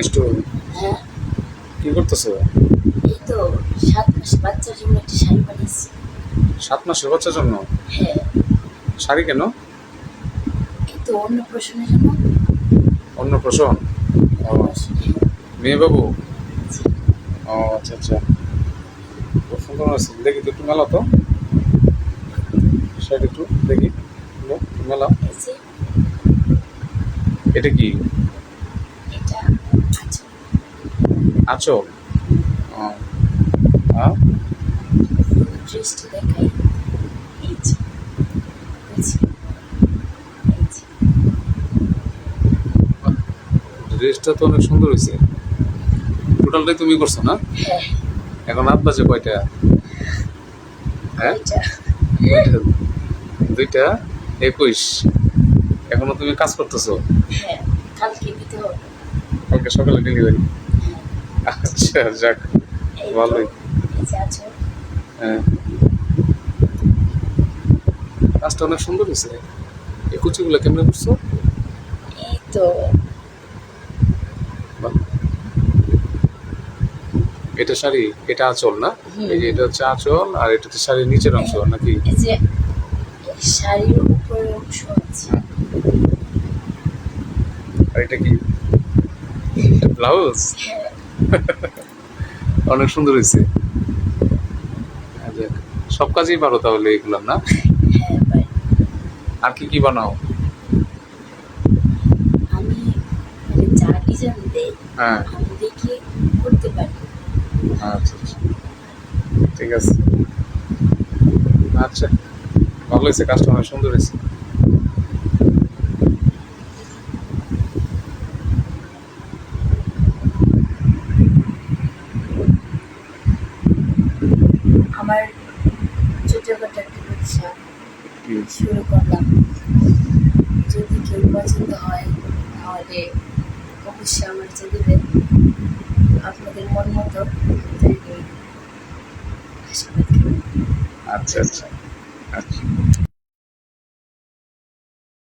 মিষ্টু, হ্যাঁ, কি করতেছো? এই তো 7 মাস বাচ্চার জন্য একটা শাড়ি বানিয়েছি। 7 মাসের বাচ্চার জন্য হ্যাঁ, শাড়ি কেন? এই তো অন্নপ্রাশনের জন্য। অন্নপ্রাশন? ও, মেয়ে বাবু? জি, ও আচ্ছা আচ্ছা, খুব সুন্দর আছে। দেখি তো একটু মেলাও তো শাড়ি, একটু দেখি, একটু মেলাও। এই যে এটা কি? এটা আচ্ছা, আঁচল? ও, হ্যাঁ, ড্রেসটা দেখাই। এই যে, বুঝছি, এই যে, ড্রেসটা তো অনেক সুন্দর হয়েছে। টোটালটাই তুমি করছো না? হ্যাঁ, এখন রাত বাজে কয়টা? হ্যাঁ, এটা 2:21। এখনো তুমি কাজ করতেছো? হ্যাঁ, কালকে দিতে হবে। কালকে সকালে ডেলিভারি? আচ্ছা, যাক, এই তো, ভালোই। এই যে আছো। হ্যাঁ, কাজটা অনেক সুন্দর হয়েছে। এই কুচিগুলো কেমনে করছো? এই তো বাহ। এটা শাড়ি, এটা আঁচল না? এই যে এটা হচ্ছে আঁচল, আর এটা হচ্ছে শাড়ির নিচের অংশ নাকি? এই যে শাড়ির উপরে অংশ আছে। আর এটা কি? ব্লাউজ? হ্যাঁ, অনেক সুন্দর হয়েছে। যাক, সব কাজই পারো তাহলে এগুলো না? হ্যাঁ ভাই, আর কি কি বানাও? আমি মানে যা ডিজাইন দেয় হ্যাঁ, আমি দেখে করতে পারি। আচ্ছা আচ্ছা, ঠিক আছে। আচ্ছা, ভালো হয়েছে, কাজটা অনেক সুন্দর হয়েছে। আমার ছোটখাটো একটা ব্যবসা কি? শুরু করলাম। যদি কেউ পছন্দ হয় তাহলে অবশ্যই আমার যে দেবেন, আপনাদের মন মতো আশীর্বাদ করবেন। আচ্ছা আচ্ছা আচ্ছা।